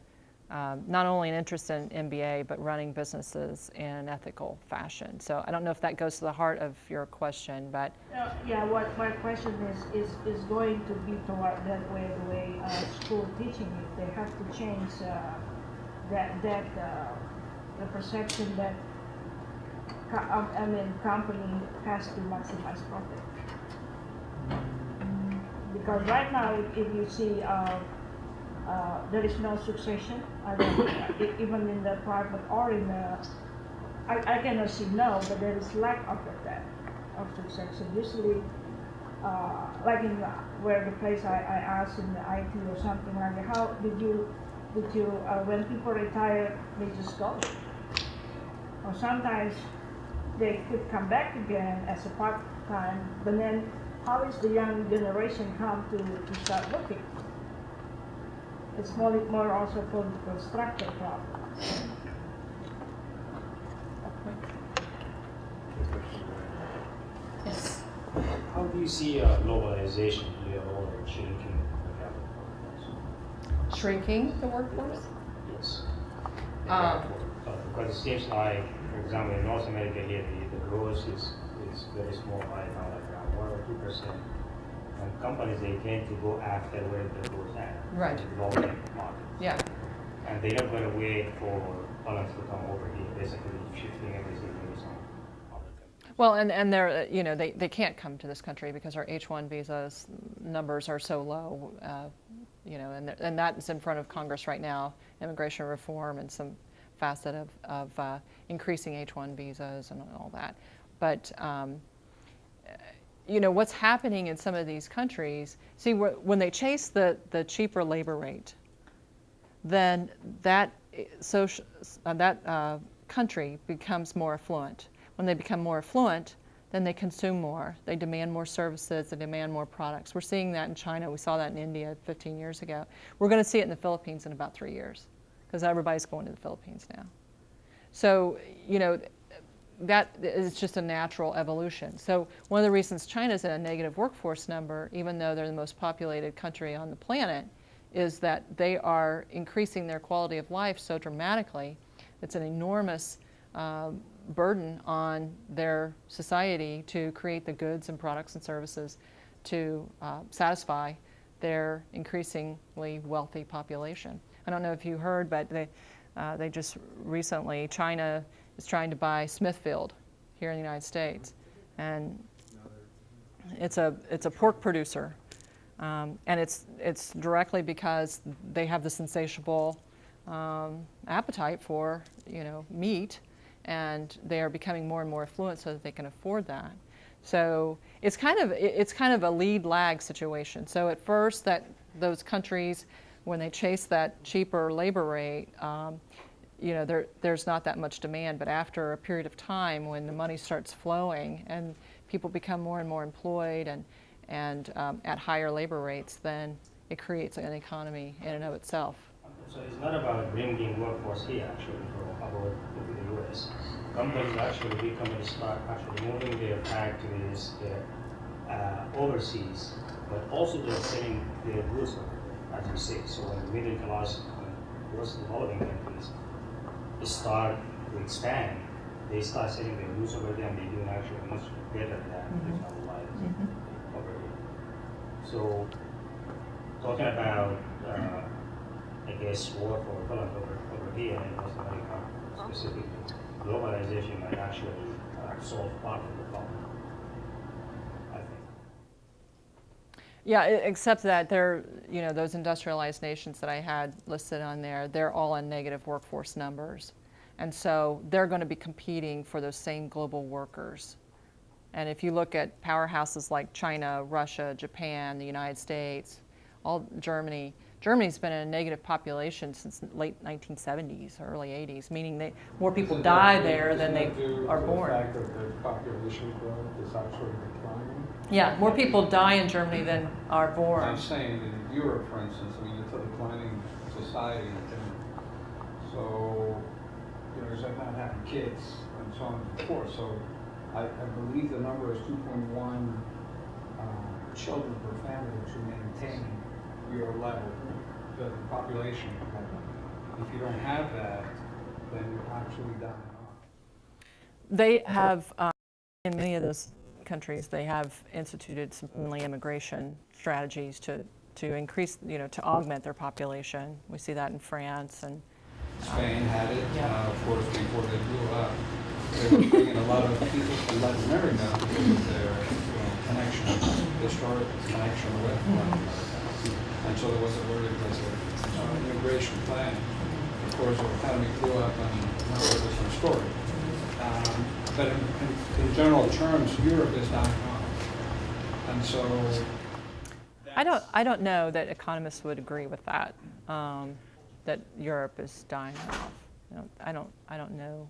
not only an interest in MBA, but running businesses in an ethical fashion. So I don't know if that goes to the heart of your question, but Yeah, what my question is going to be toward that way, the way school teaching it. They have to change the perception that company has to maximize profit. Because right now, if you see there is no succession, even in the private or in the, I cannot see no, but there is lack of that, of succession. Usually, like in where the place I asked in the IT or something like that, how did you when people retire, they just go? Or sometimes they could come back again as a part-time, but then how is the young generation come to start looking? It's more also political structure problem. yes. How do you see globalization here or shrinking the capital workforce? Shrinking the workforce? Yes. Um, Because it seems like, for example, in North America here, the growth is very small right now, like around 1 or 2%. And companies, they tend to go after where the growth is at. Right. The developing markets. Yeah. And they're not going to wait for talents to come over here, basically shifting everything to some other country. Well, and they're, they can't come to this country because our H-1 visas numbers are so low, and that's in front of Congress right now, immigration reform and some facet of increasing H-1 visas and all that. But, what's happening in some of these countries, see, when they chase the cheaper labor rate, then that country becomes more affluent. When they become more affluent, then they consume more. They demand more services. They demand more products. We're seeing that in China. We saw that in India 15 years ago. We're going to see it in the Philippines in about 3 years because everybody's going to the Philippines now. So, that is just a natural evolution. So one of the reasons China's in a negative workforce number, even though they're the most populated country on the planet, is that they are increasing their quality of life so dramatically. It's an enormous burden on their society to create the goods and products and services to satisfy their increasingly wealthy population. I don't know if you heard, but they just recently, China is trying to buy Smithfield here in the United States. And it's a pork producer. And it's directly because they have this insatiable appetite for meat, and they are becoming more and more affluent so that they can afford that. So it's kind of a lead-lag situation. So at first, those countries, when they chase that cheaper labor rate, there's not that much demand. But after a period of time, when the money starts flowing and people become more and more employed and at higher labor rates, then it creates an economy in and of itself. So it's not about bringing workforce here, actually, about the U.S. Companies actually, big companies start actually moving their factories overseas, but also they're selling their goods over there, as you say. So when the middle class, those developing countries start to expand, they start selling their goods over there, and they're doing actually much better than otherwise over here. So talking about I guess work or talent over here in North America, specifically, globalization might actually solve part of the problem, I think. Yeah, except that those industrialized nations that I had listed on there, they're all in negative workforce numbers. And so they're going to be competing for those same global workers. And if you look at powerhouses like China, Russia, Japan, the United States, all Germany Germany's been in a negative population since late 1970s, early 80s, meaning more people die there than they are born. The fact that the population growth is actually declining. Yeah, more people die in Germany than are born. I'm saying in Europe, for instance, I mean, it's a declining society, and so, you know, there's like not having kids and so on and so forth. So I believe the number is 2.1 children per family to maintain your level, the population level. If you don't have that, then you're actually dying off. They have, in many of those countries, they have instituted some immigration strategies to increase, you know, to augment their population. We see that in France and Spain had it, yeah. of course, before they blew up. They were bringing a lot of people from Latin America because of their connection, historic connection with Latin America. And so there was a very aggressive immigration plan. Of course, the economy blew up and now it was restored. But in general terms, Europe is dying off. And so I don't know that economists would agree with that. That Europe is dying off. I don't know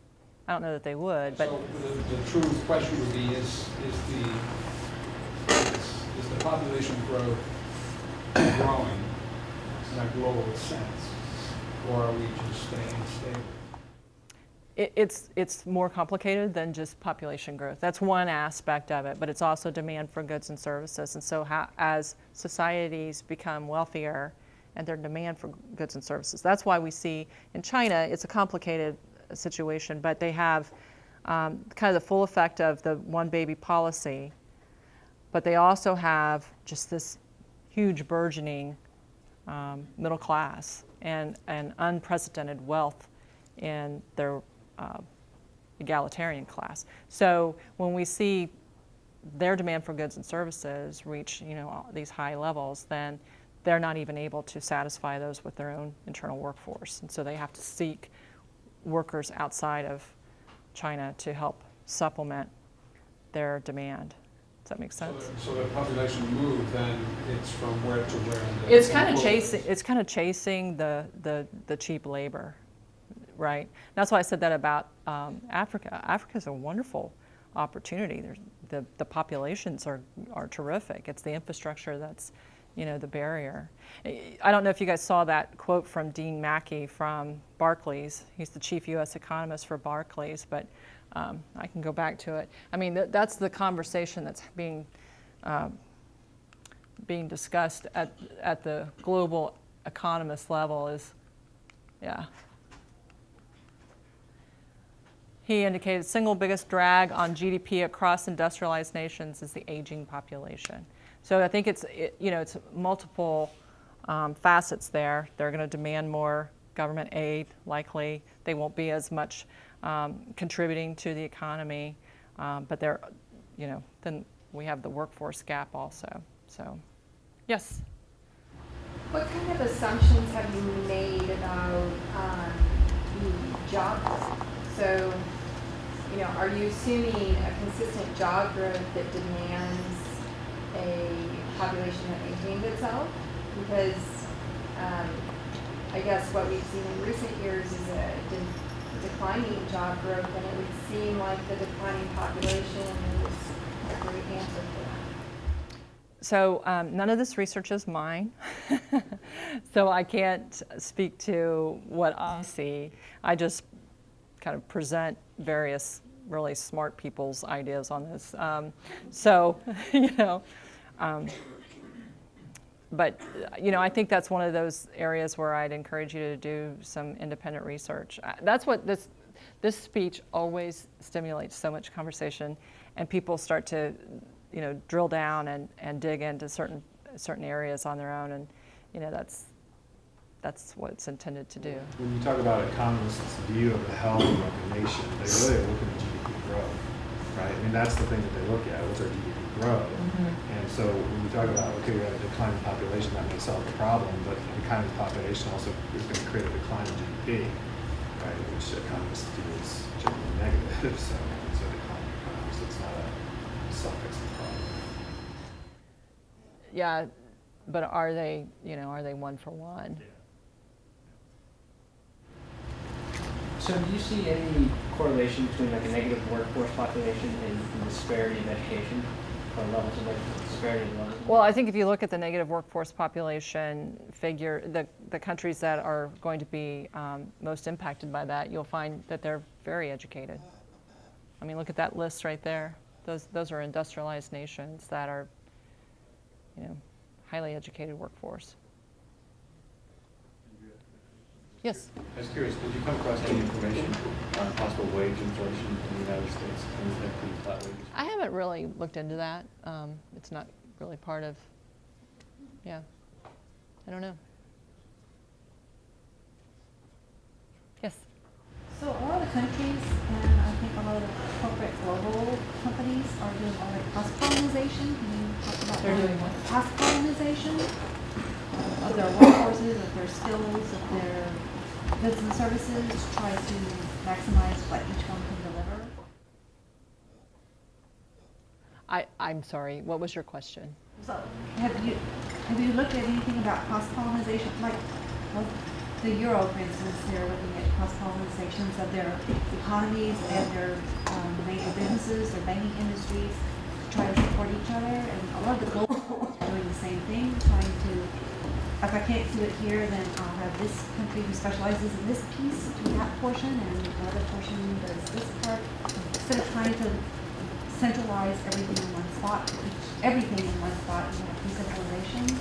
that they would. But so the true question would be: is the population growth growing in a global sense, or are we just staying stable? It's more complicated than just population growth. That's one aspect of it, but it's also demand for goods and services. And so as societies become wealthier and their demand for goods and services, that's why we see in China, it's a complicated situation, but they have kind of the full effect of the one baby policy, but they also have just this huge burgeoning middle class and unprecedented wealth in their egalitarian class. So when we see their demand for goods and services reach, you know, these high levels, then they're not even able to satisfy those with their own internal workforce. And so they have to seek workers outside of China to help supplement their demand. Does that make sense? So the population move, then it's from where to where? It's kind of chasing the cheap labor, right? That's why I said that about Africa. Africa is a wonderful opportunity. The populations are terrific. It's the infrastructure that's, you know, the barrier. I don't know if you guys saw that quote from Dean Mackey from Barclays. He's the chief U.S. economist for Barclays, but I can go back to it. I mean, that's the conversation that's being discussed at the global economist level is, yeah. He indicated the single biggest drag on GDP across industrialized nations is the aging population. So I think it's multiple facets there. They're going to demand more government aid, likely. They won't be as much contributing to the economy, but they're, you know, then we have the workforce gap also. So, yes. What kind of assumptions have you made about the jobs? So, you know, are you assuming a consistent job growth that demands a population that maintains itself? Because I guess what we've seen in recent years is a declining job growth, and it would seem like the declining population is a great answer for that. So none of this research is mine, so I can't speak to what I see. I just kind of present various really smart people's ideas on this. So, you know, but, you know, I think that's one of those areas where I'd encourage you to do some independent research. That's what this speech always stimulates so much conversation, and people start to, you know, drill down and dig into certain areas on their own, and, you know, that's what it's intended to do. When you talk about economists' view of the health of the nation, they really are looking at GDP growth, right? I mean, that's the thing that they look at, what's our GDP growth? Mm-hmm. And so when you talk about, okay, we have a declining population, that may solve the problem, but a declining population also is going to create a decline in GDP, right? Which economists view as generally negative, so it's a declining economist, it's not a self-fixing problem. Yeah, but are they, are they one for one? So do you see any correlation between like a negative workforce population and the disparity of education or levels of disparity of levels? Well, I think if you look at the negative workforce population figure, the countries that are going to be most impacted by that, you'll find that they're very educated. I mean, look at that list right there. Those are industrialized nations that are, highly educated workforce. Yes? I was curious, did you come across any information on possible wage inflation in the United States and affecting flat wages? I haven't really looked into that. It's not really part of, I don't know. Yes? So a lot of the countries, and I think a lot of the corporate global companies are doing all like cross-pollination. Can you talk about They're that? doing what? Cross-pollination of their workforces, of their skills, of their goods and services to try to maximize what each one can deliver. I'm sorry, what was your question? So have you looked at anything about cross-pollination? Like, well, the Euro, for instance, they're looking at cross-pollinizations of their economies and their major businesses, their banking industries, to try to support each other. And a lot of the global are doing the same thing, trying to, if I can't do it here, then I'll have this country who specializes in this piece do that portion, and another portion does this part. Instead of trying to centralize everything in one spot, everything in one spot, you have decentralizations.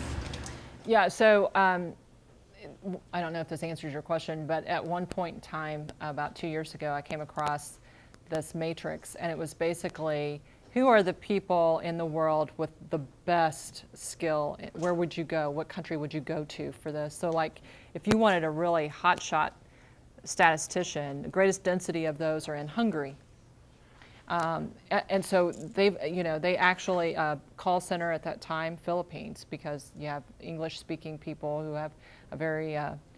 Yeah, so I don't know if this answers your question, but at one point in time, about 2 years ago, I came across this matrix, and it was basically, who are the people in the world with the best skill? Where would you go? What country would you go to for this? So like, if you wanted a really hotshot statistician, the greatest density of those are in Hungary. And so they actually, call center at that time, Philippines, because you have English-speaking people who have a very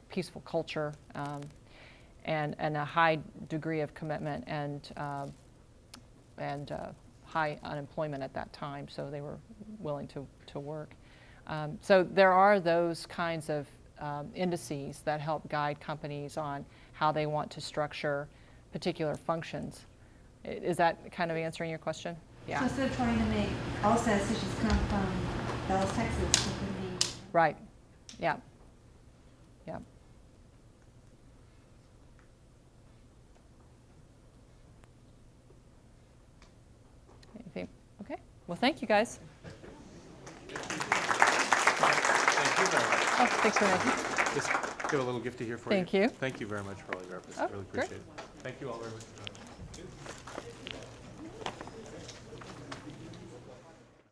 peaceful culture and a high degree of commitment and high unemployment at that time, so they were willing to work. So there are those kinds of indices that help guide companies on how they want to structure particular functions. Is that kind of answering your question? Yeah. So instead of trying to make all statisticians come from Dallas, Texas, it could be. Right. Yeah. Yeah. Anything? Okay. Well, thank you guys. Thank you very much. Oh, thanks for making. Just give a little gift here for Thank you. you. Thank you very much for all your efforts. Oh, Really great. appreciate it. Thank you all very much.